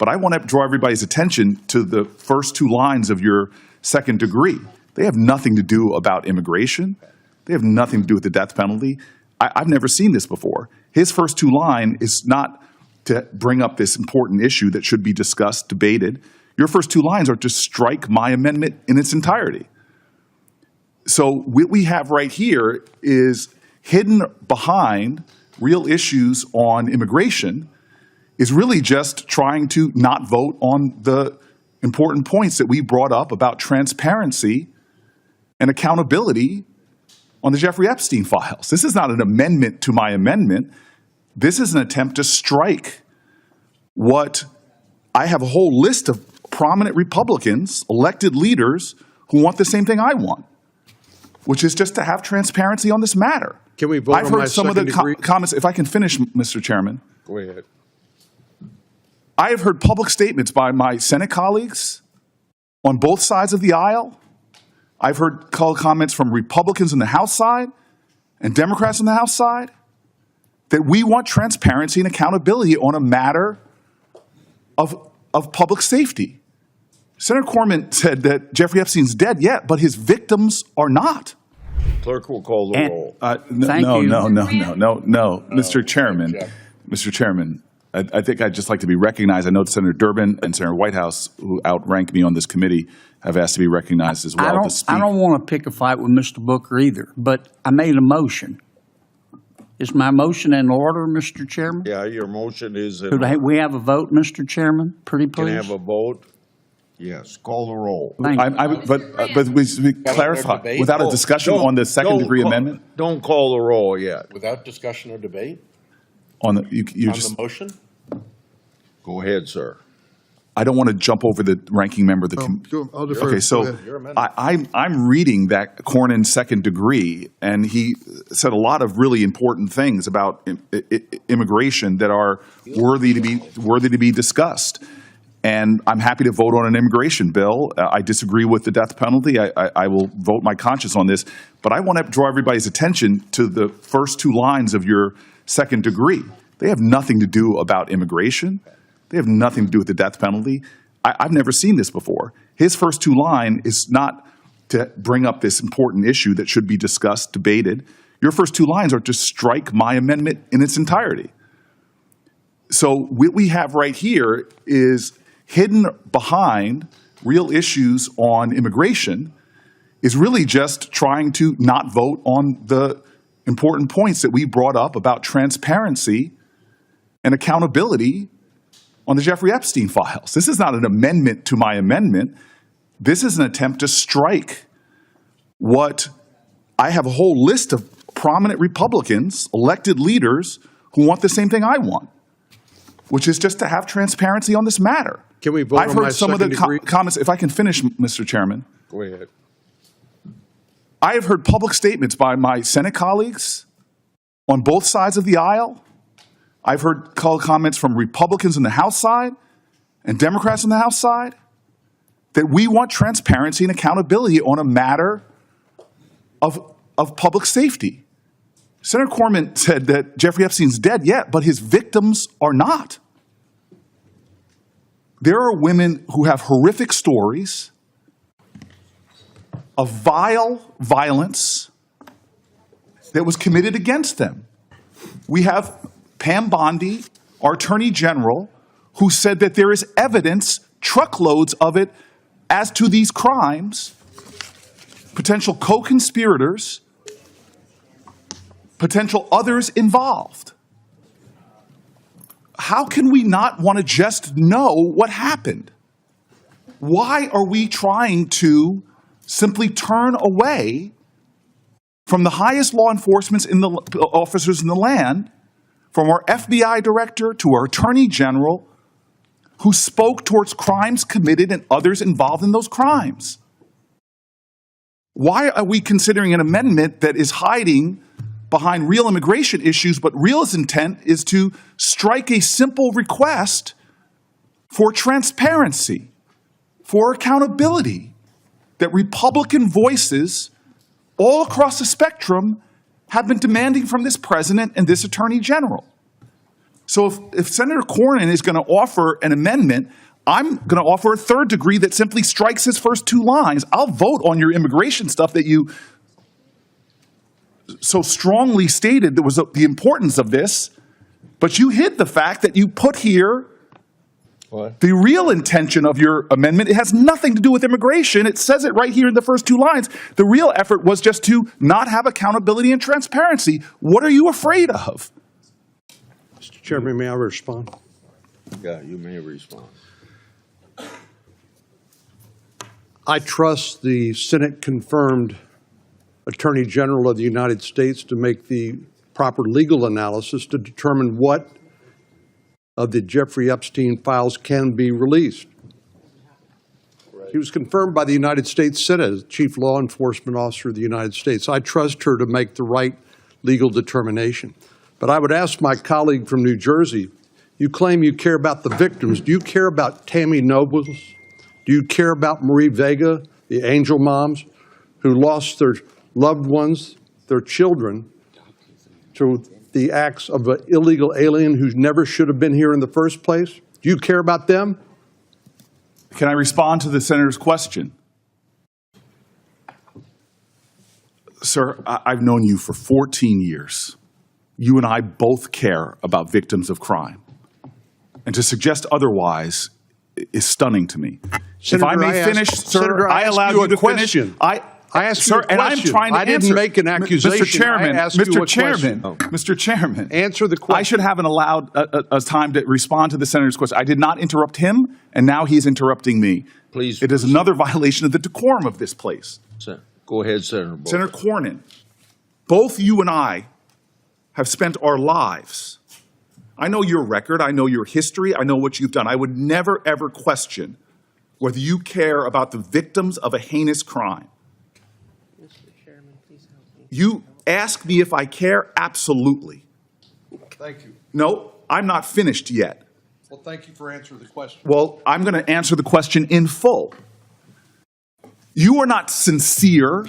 But I want to draw everybody's attention to the first two lines of your second degree. They have nothing to do about immigration. They have nothing to do with the death penalty. I've never seen this before. His first two lines is not to bring up this important issue that should be discussed, debated. Your first two lines are to strike my amendment in its entirety. So what we have right here is hidden behind real issues on immigration is really just trying to not vote on the important points that we brought up about transparency and accountability on the Jeffrey Epstein files. This is not an amendment to my amendment. This is an attempt to strike what I have a whole list of prominent Republicans, elected leaders, who want the same thing I want, which is just to have transparency on this matter. Can we vote I've on heard my some of the second degree? comments. If I can finish, Mr. Chairman. Go ahead. I have heard public statements by my Senate colleagues on both sides of the aisle. I've heard comments from Republicans on the House side and Democrats on the House side that we want transparency and accountability on a matter of public safety. Senator Cornyn said that Jeffrey Epstein's dead yet, but his victims are not. Clerk will call the roll. No, Mr. Chairman. Mr. Chairman, I think I'd just like to be recognized. I know Senator Durbin and Senator Whitehouse, who outrank me on this committee, have asked to be recognized as well to speak. I don't want to pick a fight with Mr. Booker either, but I made a motion. Is my motion in order, Mr. Chairman? Yeah, your motion is in Could order. we have a vote, Mr. Chairman? Pretty Can I please. have a vote? Yes, call the roll. Thank you. But we clarify, debate? without a discussion on the second degree amendment? Don't call the roll yet. Without discussion or debate On the, you on just, the motion? Go ahead, sir. I don't want to jump over the ranking member of the committee. I'll defer. Okay, so Go ahead. Your amendment. I'm reading that Cornyn second degree, and he said a lot of really important things about immigration that are worthy to be discussed. And I'm happy to vote on an immigration bill. I disagree with the death penalty. I will vote my conscience on this. But I want to draw everybody's attention to the first two lines of your second degree. They have nothing to do about immigration. They have nothing to do with the death penalty. I've never seen this before. His first two lines is not to bring up this important issue that should be discussed, debated. Your first two lines are to strike my amendment in its entirety. So what we have right here is hidden behind real issues on immigration is really just trying to not vote on the important points that we brought up about transparency and accountability on the Jeffrey Epstein files. This is not an amendment to my amendment. This is an attempt to strike what I have a whole list of prominent Republicans, elected leaders, who want the same thing I want, which is just to have transparency on this matter. Can we vote I've on my heard some of the second degree? comments. If I can finish, Mr. Chairman. Go ahead. I have heard public statements by my Senate colleagues on both sides of the aisle. I've heard comments from Republicans on the House side and Democrats on the House side that we want transparency and accountability on a matter of public safety. Senator Cornyn said that Jeffrey Epstein's dead yet, but his victims are not. There are women who have horrific stories of vile violence that was committed against them. We have Pam Bondi, our Attorney General, who said that there is evidence, truckloads of it, as to these crimes, potential co-conspirators, potential others involved. How can we not want to just know what happened? Why are we trying to simply turn away from the highest law enforcement officers in the land, from our FBI director to our Attorney General, who spoke towards crimes committed and others involved in those crimes? Why are we considering an amendment that is hiding behind real immigration issues, but real intent is to strike a simple request for transparency, for accountability, that Republican voices all across the spectrum have been demanding from this president and this Attorney General? So if Senator Cornyn is going to offer an amendment, I'm going to offer a third degree that simply strikes his first two lines. I'll vote on your immigration stuff that you so strongly stated that was the importance of this, but you hid the fact that you put here What? the real intention of your amendment. It has nothing to do with immigration. It says it right here in the first two lines. The real effort was just to not have accountability and transparency. What are you afraid of? Mr. Chairman, may I respond? Yeah, you may respond. I trust the Senate-confirmed Attorney General of the United States to make the proper legal analysis to determine what of the Jeffrey Epstein files can be released. He was confirmed by the United States Senate as Chief Law Enforcement Officer of the United States. I trust her to make the right legal determination. But I would ask my colleague from New Jersey, you claim you care about the victims. Do you care about Tammy Nobles? Do you care about Marie Vega, the angel moms who lost their loved ones, their children, to the acts of an illegal alien who never should have been here in the first place? Do you care about them? Can I respond to the senator's question? Sir, I've known you for 14 years. You and I both care about victims of crime. And to suggest otherwise is stunning to me. Senator, if I may finish, sir, Senator, I asked allowed you you a to question. finish. I asked Sir, you a and I'm question. trying to I didn't answer. make an accusation. Mr. Chairman, I asked you Mr. a Chairman, question. Mr. Chairman. Answer the question. I should have allowed a time to respond to the senator's question. I did not interrupt him, and now he's interrupting me. Please It is proceed. another violation of the decorum of this place. Go ahead, Senator Booker. Senator Cornyn, both you and I have spent our lives. I know your record. I know your history. I know what you've done. I would never, ever question whether you care about the victims of a heinous crime. Mr. Chairman, please help me. You ask me if I care? Absolutely. Thank you. No, I'm not finished yet. Well, thank you for answering the question. Well, I'm going to answer the question in full. You are not sincere.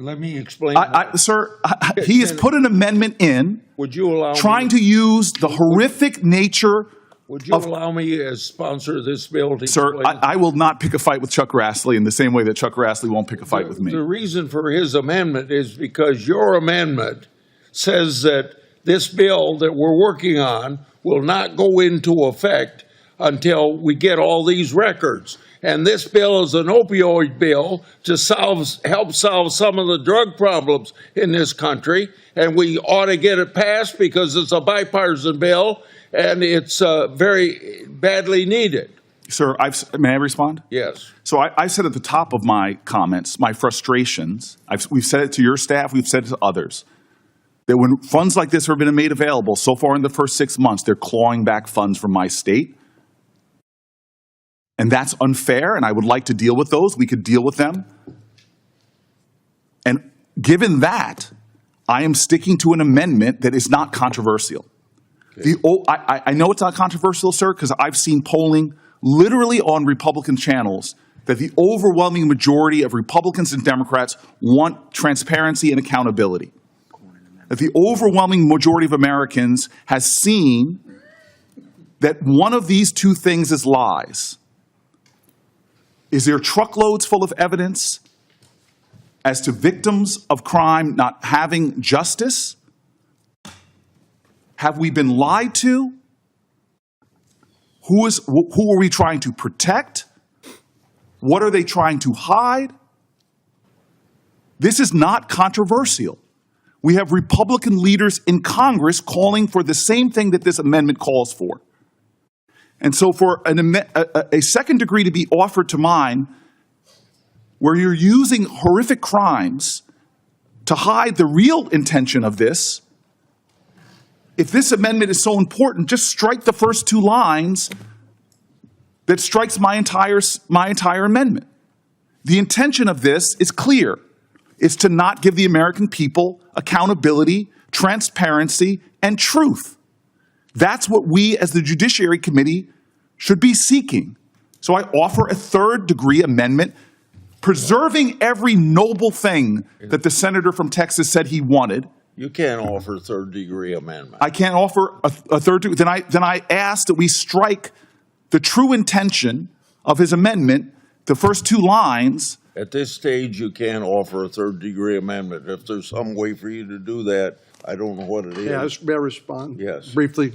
Let me explain. Sir, he has put an amendment in Would you allow trying me, to use the horrific nature would you of allow me as sponsor of this bill to Sir, explain? I will not pick a fight with Chuck Grassley in the same way that Chuck Grassley won't pick a fight with me. The reason for his amendment is because your amendment says that this bill that we're working on will not go into effect until we get all these records. And this bill is an opioid bill to help solve some of the drug problems in this country. And we ought to get it passed because it's a bipartisan bill and it's very badly needed. Sir, may I respond? Yes. So I said at the top of my comments, my frustrations, we've said it to your staff, we've said it to others, that when funds like this have been made available so far in the first 6 months, they're clawing back funds from my state. And that's unfair, and I would like to deal with those. We could deal with them. And given that, I am sticking to an amendment that is not controversial. I know it's not controversial, sir, because I've seen polling literally on Republican channels that the overwhelming majority of Republicans and Democrats want transparency and accountability. That the overwhelming majority of Americans has seen that one of these two things is lies. Is there truckloads full of evidence as to victims of crime not having justice? Have we been lied to? Who are we trying to protect? What are they trying to hide? This is not controversial. We have Republican leaders in Congress calling for the same thing that this amendment calls for. And so for a second degree to be offered to mine, where you're using horrific crimes to hide the real intention of this, if this amendment is so important, just strike the first two lines that strikes my entire amendment. The intention of this is clear. It's to not give the American people accountability, transparency, and truth. That's what we as the Judiciary Committee should be seeking. So I offer a third degree amendment, preserving every noble thing that the senator from Texas said he wanted, You can't offer third-degree amendment. I can't offer a third degree. Then I ask that we strike the true intention of his amendment, the first two lines. At this stage, you can't offer a third-degree amendment. If there's some way for you to do that, I don't know what it is. Yeah, may I respond? Yes. Briefly?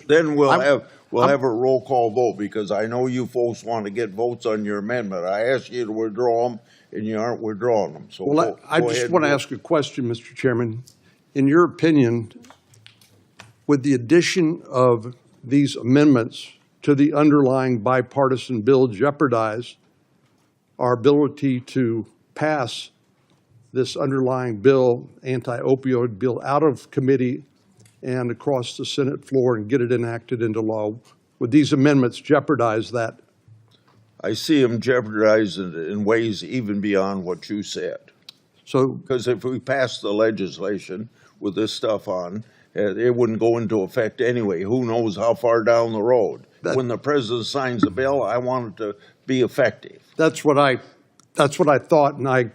Then we'll I'm- have a roll call vote, because I know you folks want to get votes on your amendment. I asked you to withdraw them, and you aren't withdrawing them, so Well, I go just ahead want to and ask a question, Mr. Chairman. In your opinion, would the addition of these amendments to the underlying bipartisan bill jeopardize our ability to pass this underlying bill, anti-opioid bill, out of committee and across the Senate floor and get it enacted into law? Would these amendments jeopardize that? I see them jeopardized in ways even beyond what you said. So, Because if we pass the legislation with this stuff on, it wouldn't go into effect anyway. Who knows how far down the road? When the president signs a bill, I want it to be effective. that's what I thought, and I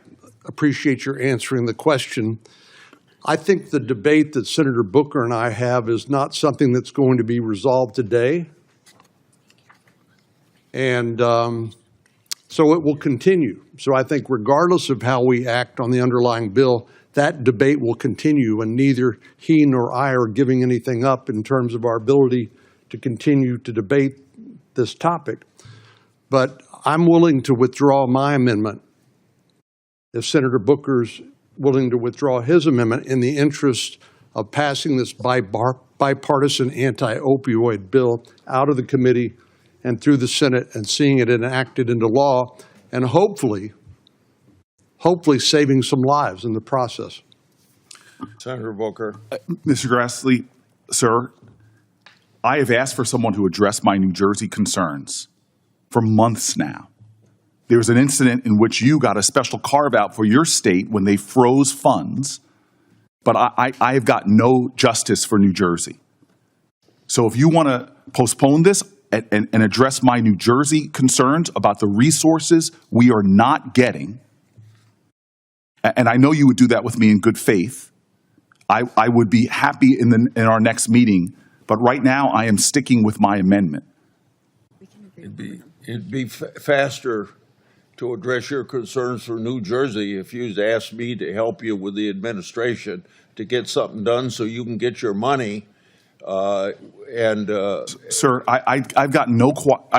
appreciate your answering the question. I think the debate that Senator Booker and I have is not something that's going to be resolved today. And so it will continue. So I think regardless of how we act on the underlying bill, that debate will continue, and neither he nor I are giving anything up in terms of our ability to continue to debate this topic. But I'm willing to withdraw my amendment if Senator Booker's willing to withdraw his amendment in the interest of passing this bipartisan anti-opioid bill out of the committee and through the Senate and seeing it enacted into law, and hopefully saving some lives in the process. Senator Booker. Mr. Grassley, sir, I have asked for someone to address my New Jersey concerns for months now. There was an incident in which you got a special carve-out for your state when they froze funds, but I have got no justice for New Jersey. So if you want to postpone this and address my New Jersey concerns about the resources we are not getting, and I know you would do that with me in good faith, I would be happy in our next meeting, but right now I am sticking with my amendment. It'd be faster to address your concerns for New Jersey if you'd asked me to help you with the administration to get something done so you can get your money. Sir, I've got no,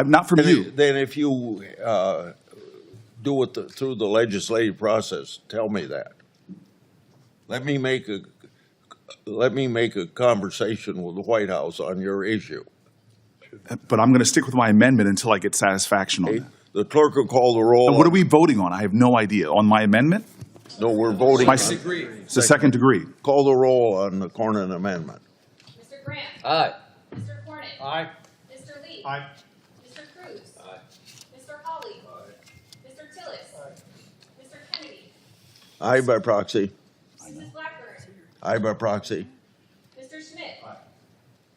not from you. Then if you do it through the legislative process, tell me that. Let me make a conversation with the White House on your issue. But I'm going to stick with my amendment until I get satisfaction on Okay? that. The clerk will call the roll. And what are we voting on? I have no idea. On my amendment? No, we're voting. My, it's the second degree. Call the roll on the Cornyn amendment. Mr. Grant. Aye. Mr. Cornyn. Aye. Mr. Lee. Aye. Mr. Cruz. Aye. Mr. Hawley. Aye. Mr. Tillis. Aye. Mr. Kennedy. Aye by proxy. Mrs. Blackburn. Aye by proxy. Mr. Schmidt.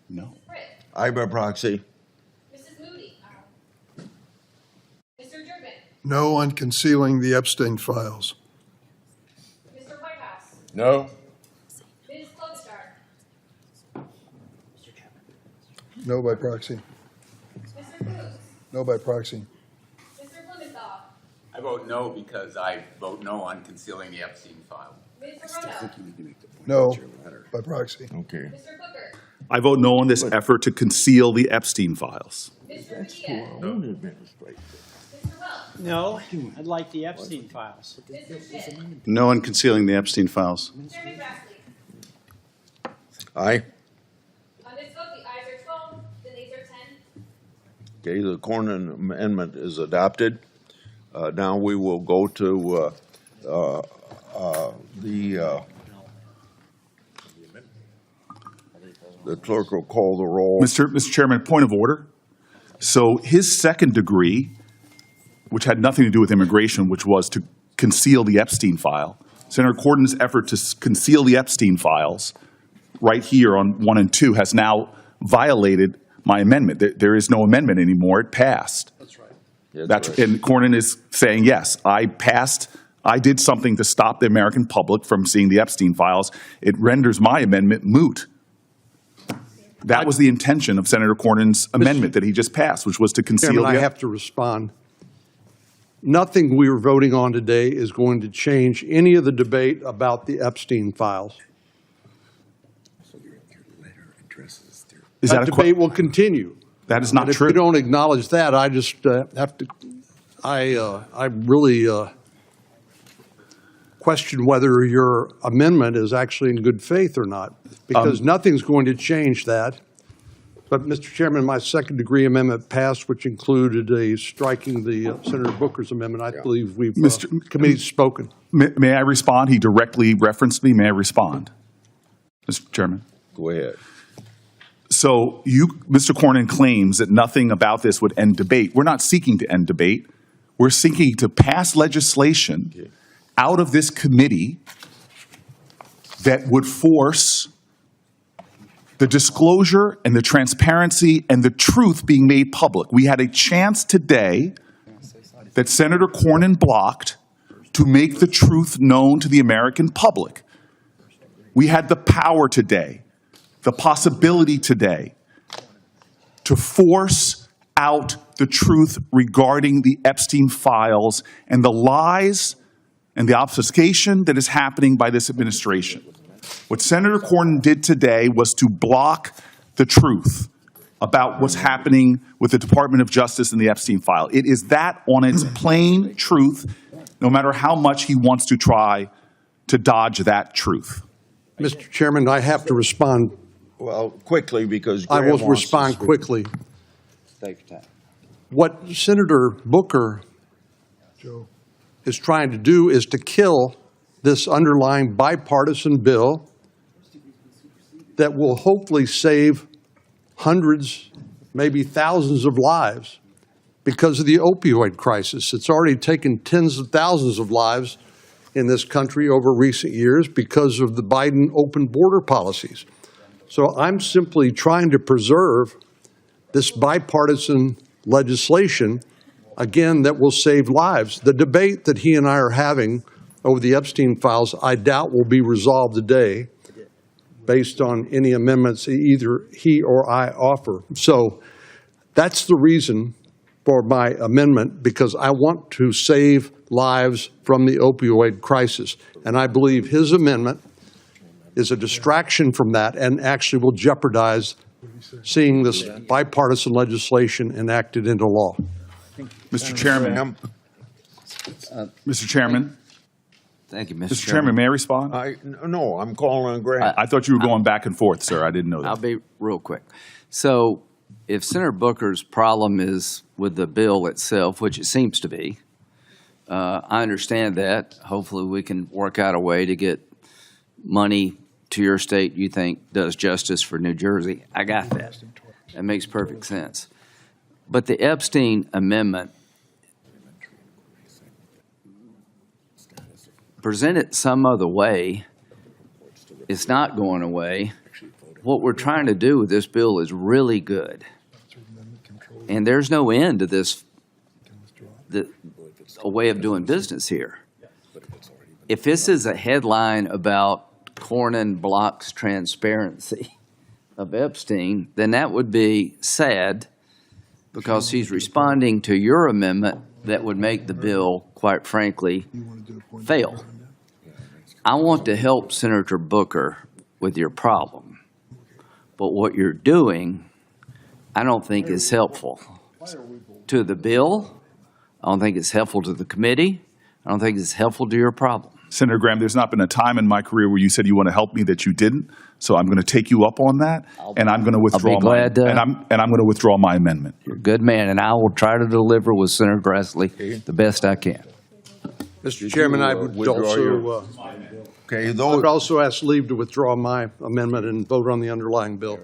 No. Mrs. Britt. Aye by proxy. Mrs. Moody. Mr. Durbin. No on concealing the Epstein files. Mr. Whitehouse. No. Ms. Klobuchar. No by proxy. Mr. Cruz. No by proxy. Mr. Blumenthal. I vote no because I vote no on concealing the Epstein file. Ms. Rono. No by proxy. Okay. Mr. Booker. I vote no on this effort to conceal the Epstein files. Mr. Padilla. No. Mr. Welch. No, I'd like the Epstein files. Mr. Schmidt. No on concealing the Epstein files. Chairman Grassley. Aye. On this vote, the ayes are 12, the nays are 10. Okay, the Cornyn amendment is adopted. Now we will go to the clerk will call the roll. Mr. Chairman, point of order. So his second degree, which had nothing to do with immigration, which was to conceal the Epstein file, Senator Cornyn's effort to conceal the Epstein files right here on 1 and 2 has now violated my amendment. There is no amendment anymore. It passed. That's right. Yes, That's, right. and Cornyn is saying, yes, I passed I did something to stop the American public from seeing the Epstein files. It renders my amendment moot. That was the intention of Senator Cornyn's amendment that he just passed, which was to conceal Chairman, I the... have to respond. Nothing we are voting on today is going to change any of the debate about the Epstein files. Is That that a debate will continue. That is not And if true. you don't acknowledge that, I just have to, I really question whether your amendment is actually in good faith or not, because nothing's going to change that. But, Mr. Chairman, my second-degree amendment passed, which included striking the Senator Booker's amendment. I believe we've, committee's spoken. May I respond? He directly referenced me. May I respond? Mr. Chairman. Go ahead. So Mr. Cornyn claims that nothing about this would end debate. We're not seeking to end debate. We're seeking to pass legislation out of this committee that would force the disclosure and the transparency and the truth being made public. We had a chance today that Senator Cornyn blocked to make the truth known to the American public. We had the power today, the possibility today, to force out the truth regarding the Epstein files and the lies and the obfuscation that is happening by this administration. What Senator Cornyn did today was to block the truth about what's happening with the Department of Justice and the Epstein file. It is that on its plain truth, no matter how much he wants to try to dodge that truth. Mr. Chairman, I have to respond. Well, quickly, because I Graham will wants to respond speak. quickly. Take your time. What Senator Booker Joe. is trying to do is to kill this underlying bipartisan bill that will hopefully save hundreds, maybe thousands of lives because of the opioid crisis. It's already taken tens of thousands of lives in this country over recent years because of the Biden open border policies. So I'm simply trying to preserve this bipartisan legislation, again, that will save lives. The debate that he and I are having over the Epstein files, I doubt will be resolved today based on any amendments either he or I offer. So that's the reason for my amendment, because I want to save lives from the opioid crisis. And I believe his amendment is a distraction from that and actually will jeopardize seeing this bipartisan legislation enacted into law. Mr. Chairman. Mr. Chairman. Thank you, Mr. Chairman, may I respond? No, I'm calling on Graham. I thought you were going back and forth, sir. I didn't know that. I'll be real quick. So if Senator Booker's problem is with the bill itself, which it seems to be, I understand that. Hopefully we can work out a way to get money to your state you think does justice for New Jersey. I got that. That makes perfect sense. But the Epstein amendment, present it some other way, it's not going away. What we're trying to do with this bill is really good. And there's no end to this, a way of doing business here. If this is a headline about Cornyn blocks transparency of Epstein, then that would be sad, because he's responding to your amendment that would make the bill, quite frankly, fail. I want to help Senator Booker with your problem, but what you're doing, I don't think is helpful to the bill. I don't think it's helpful to the committee. I don't think it's helpful to your problem. Senator Graham, there's not been a time in my career where you said you want to help me that you didn't. So I'm going to take you up on that, and I'm going to withdraw I'm going to withdraw my amendment. You're a good man, and I will try to deliver with Senator Grassley the best I can. Mr. Chairman, I would Okay, I would also ask leave to withdraw my amendment and vote on the underlying bill.